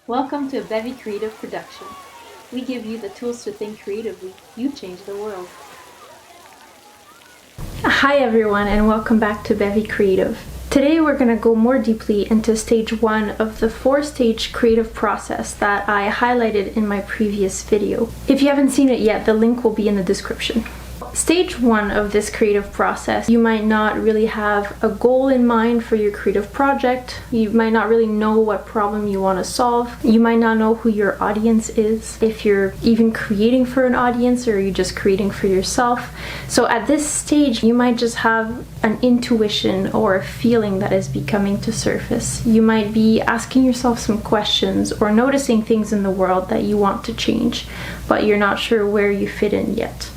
Welcome to a Bevy Creative production. We give you the tools to think creatively. You change the world. Hi everyone, and welcome back to Bevy Creative. Today we're going to go more deeply into stage 1 of the 4-stage creative process that I highlighted in my previous video. If you haven't seen it yet, the link will be in the description. Stage 1 of this creative process, you might not really have a goal in mind for your creative project. You might not really know what problem you want to solve. You might not know who your audience is, if you're even creating for an audience or you're just creating for yourself. So at this stage, you might just have an intuition or a feeling that is becoming to surface. You might be asking yourself some questions or noticing things in the world that you want to change, but you're not sure where you fit in yet.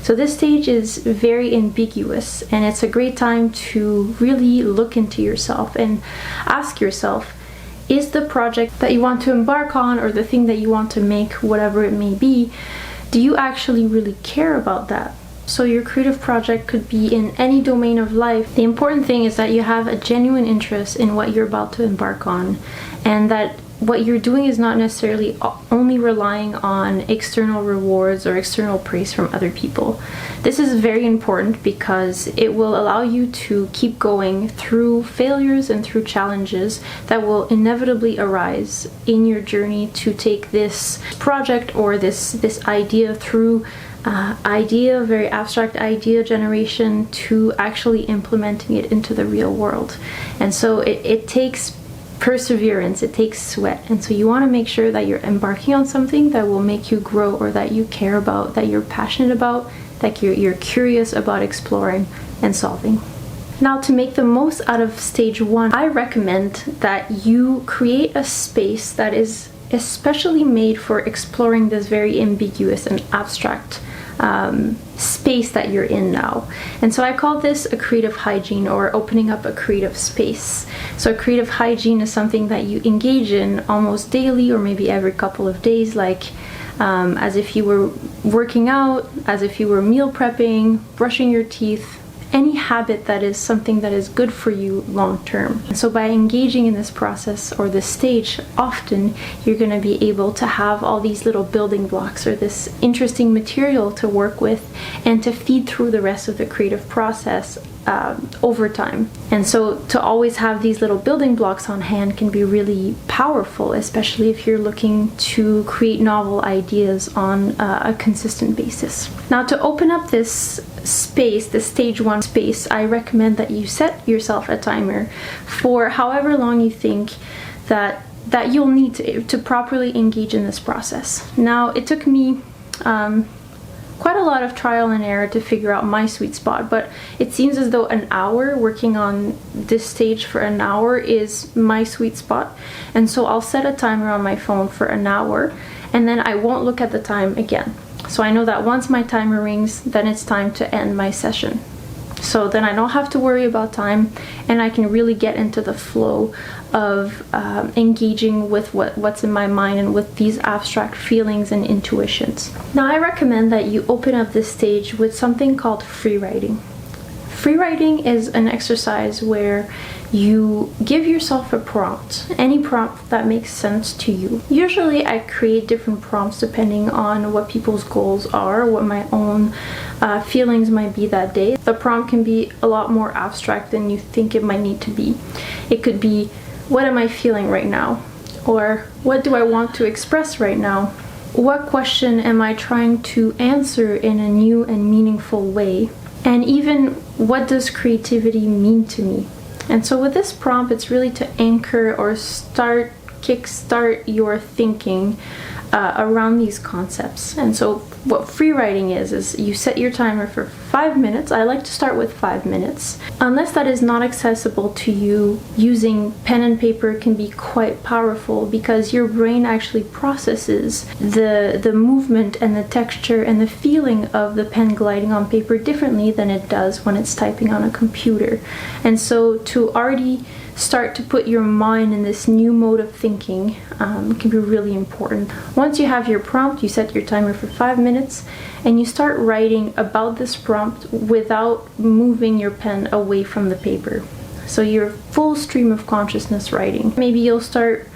So this stage is very ambiguous, and it's a great time to really look into yourself and ask yourself, is the project that you want to embark on or the thing that you want to make, whatever it may be, do you actually really care about that? So your creative project could be in any domain of life. The important thing is that you have a genuine interest in what you're about to embark on, and that what you're doing is not necessarily only relying on external rewards or external praise from other people. This is very important because it will allow you to keep going through failures and through challenges that will inevitably arise in your journey to take this project or this idea through very abstract idea generation to actually implementing it into the real world. And so it takes perseverance, it takes sweat, and so you want to make sure that you're embarking on something that will make you grow, or that you care about, that you're passionate about, that you're curious about exploring and solving. Now, to make the most out of stage 1, I recommend that you create a space that is especially made for exploring this very ambiguous and abstract space that you're in now. And so I call this a creative hygiene, or opening up a creative space. So a creative hygiene is something that you engage in almost daily, or maybe every couple of days, like as if you were working out, as if you were meal prepping, brushing your teeth, any habit that is something that is good for you long term. And so by engaging in this process or this stage, often you're going to be able to have all these little building blocks or this interesting material to work with and to feed through the rest of the creative process over time. And so to always have these little building blocks on hand can be really powerful, especially if you're looking to create novel ideas on a consistent basis. Now, to open up this space, the stage 1 space, I recommend that you set yourself a timer for however long you think that you'll need to properly engage in this process. Now, it took me quite a lot of trial and error to figure out my sweet spot, but it seems as though an hour, working on this stage for an hour, is my sweet spot. And so I'll set a timer on my phone for an hour, and then I won't look at the time again. So I know that once my timer rings, then it's time to end my session. So then I don't have to worry about time, and I can really get into the flow of engaging with what's in my mind and with these abstract feelings and intuitions. Now, I recommend that you open up this stage with something called free writing. Free writing is an exercise where you give yourself a prompt, any prompt that makes sense to you. Usually I create different prompts depending on what people's goals are, what my own feelings might be that day. The prompt can be a lot more abstract than you think it might need to be. It could be, what am I feeling right now? Or what do I want to express right now? What question am I trying to answer in a new and meaningful way? And even, what does creativity mean to me? And so with this prompt, it's really to anchor or kickstart your thinking around these concepts. And so what free writing is you set your timer for 5 minutes. I like to start with 5 minutes. Unless that is not accessible to you, using pen and paper can be quite powerful because your brain actually processes the movement and the texture and the feeling of the pen gliding on paper differently than it does when it's typing on a computer. And so to already start to put your mind in this new mode of thinking can be really important. Once you have your prompt, you set your timer for 5 minutes and you start writing about this prompt without moving your pen away from the paper. So you're full stream of consciousness writing. Maybe you'll start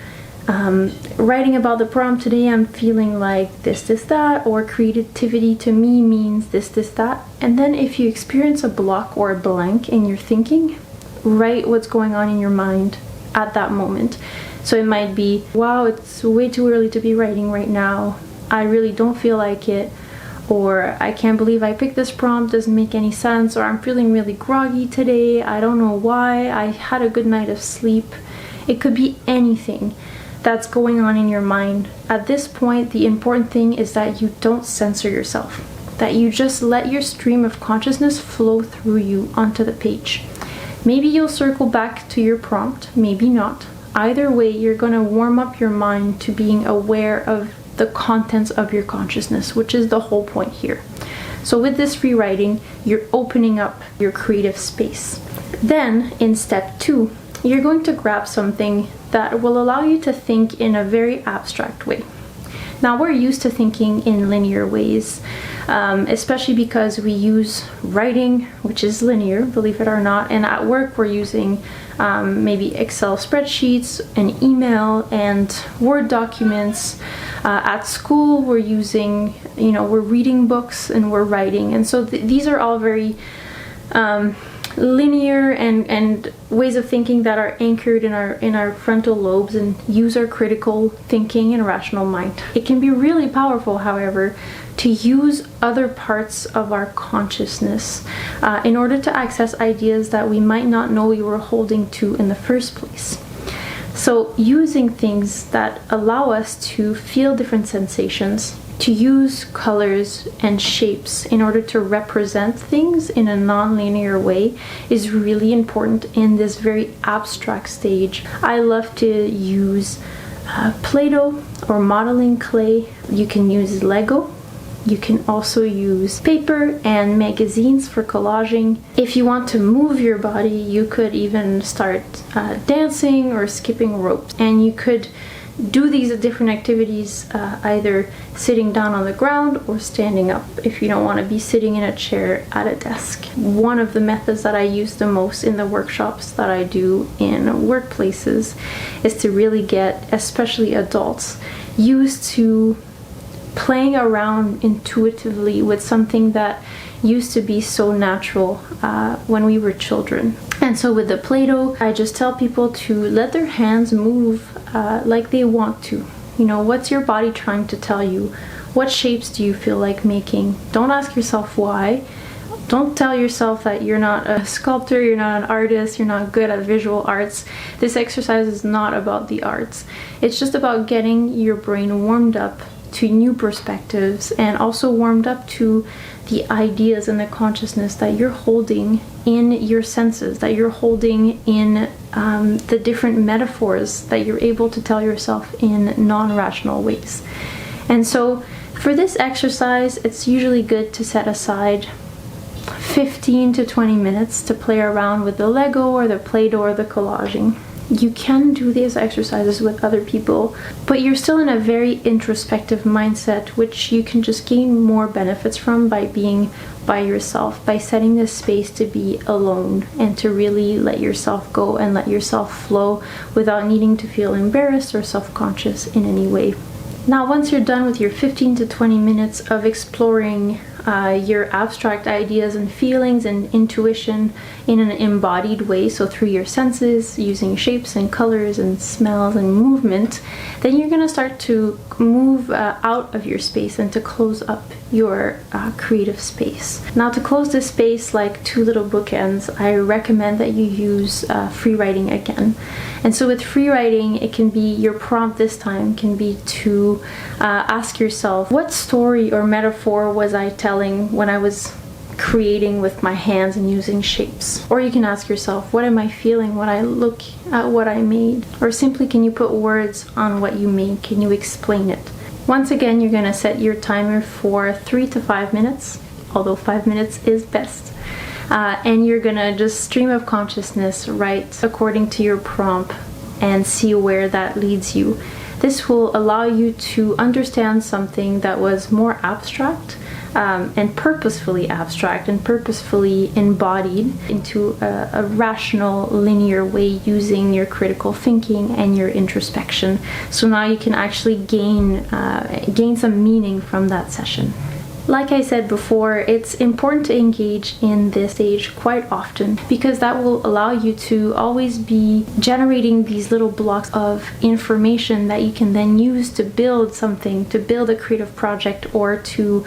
writing about the prompt today, I'm feeling like this, that, or creativity to me means this, that. And then if you experience a block or a blank in your thinking, write what's going on in your mind at that moment. So it might be, wow, it's way too early to be writing right now. I really don't feel like it. Or I can't believe I picked this prompt, doesn't make any sense. Or I'm feeling really groggy today, I don't know why, I had a good night of sleep. It could be anything that's going on in your mind. At this point, the important thing is that you don't censor yourself, that you just let your stream of consciousness flow through you onto the page. Maybe you'll circle back to your prompt, maybe not. Either way, you're going to warm up your mind to being aware of the contents of your consciousness, which is the whole point here. So with this free writing, you're opening up your creative space. Then in step 2, you're going to grab something that will allow you to think in a very abstract way. Now, we're used to thinking in linear ways, especially because we use writing, which is linear, believe it or not, and at work we're using maybe Excel spreadsheets and email and Word documents. At school we're using, we're reading books and we're writing, and so these are all very linear and ways of thinking that are anchored in our frontal lobes and use our critical thinking and rational mind. It can be really powerful, however, to use other parts of our consciousness in order to access ideas that we might not know we were holding to in the first place. So using things that allow us to feel different sensations, to use colors and shapes in order to represent things in a non-linear way is really important in this very abstract stage. I love to use Play-Doh or modeling clay. You can use Lego. You can also use paper and magazines for collaging. If you want to move your body, you could even start dancing or skipping ropes. And you could do these different activities either sitting down on the ground or standing up if you don't want to be sitting in a chair at a desk. One of the methods that I use the most in the workshops that I do in workplaces is to really get, especially adults, used to playing around intuitively with something that used to be so natural when we were children. And so with the Play-Doh, I just tell people to let their hands move like they want to. What's your body trying to tell you? What shapes do you feel like making? Don't ask yourself why. Don't tell yourself that you're not a sculptor, you're not an artist, you're not good at visual arts. This exercise is not about the arts. It's just about getting your brain warmed up to new perspectives and also warmed up to the ideas and the consciousness that you're holding in your senses, that you're holding in the different metaphors that you're able to tell yourself in non-rational ways. And so for this exercise, it's usually good to set aside 15 to 20 minutes to play around with the Lego or the Play-Doh or the collaging. You can do these exercises with other people, but you're still in a very introspective mindset, which you can just gain more benefits from by being by yourself, by setting this space to be alone and to really let yourself go and let yourself flow without needing to feel embarrassed or self-conscious in any way. Now, once you're done with your 15 to 20 minutes of exploring your abstract ideas and feelings and intuition in an embodied way, so through your senses, using shapes and colors and smells and movement, then you're going to start to move out of your space and to close up your creative space. Now, to close this space like two little bookends, I recommend that you use free writing again. And so with free writing, it can be, your prompt this time can be to ask yourself, what story or metaphor was I telling when I was creating with my hands and using shapes? Or you can ask yourself, what am I feeling when I look at what I made? Or simply, can you put words on what you made? Can you explain it? Once again, you're going to set your timer for 3 to 5 minutes, although 5 minutes is best. And you're going to just stream of consciousness write according to your prompt and see where that leads you. This will allow you to understand something that was more abstract and purposefully abstract and purposefully embodied into a rational, linear way using your critical thinking and your introspection. So now you can actually gain some meaning from that session. Like I said before, it's important to engage in this stage quite often because that will allow you to always be generating these little blocks of information that you can then use to build something, to build a creative project, or to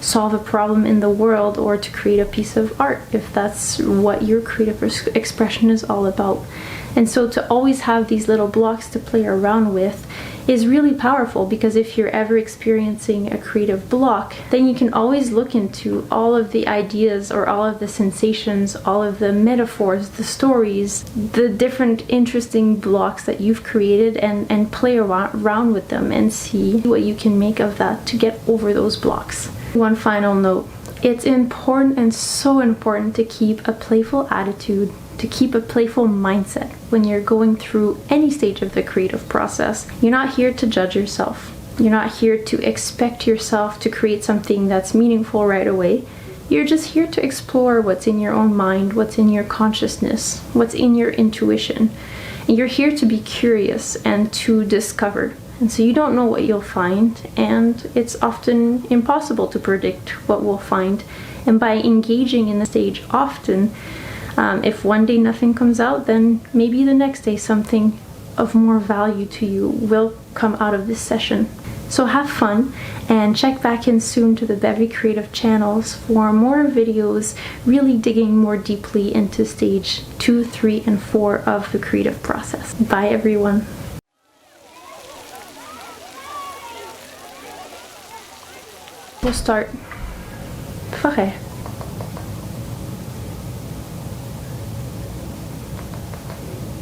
solve a problem in the world, or to create a piece of art if that's what your creative expression is all about. And so to always have these little blocks to play around with is really powerful, because if you're ever experiencing a creative block, then you can always look into all of the ideas or all of the sensations, all of the metaphors, the stories, the different interesting blocks that you've created, and play around with them and see what you can make of that to get over those blocks. One final note. It's important, and so important, to keep a playful attitude, to keep a playful mindset when you're going through any stage of the creative process. You're not here to judge yourself. You're not here to expect yourself to create something that's meaningful right away. You're just here to explore what's in your own mind, what's in your consciousness, what's in your intuition. And you're here to be curious and to discover. And so you don't know what you'll find, and it's often impossible to predict what we'll find. And by engaging in the stage often, if one day nothing comes out, then maybe the next day something of more value to you will come out of this session. So have fun, and check back in soon to the Bevy Creative channels for more videos really digging more deeply into stage 2, 3, and 4 of the creative process. Bye everyone. We'll start. Forêt.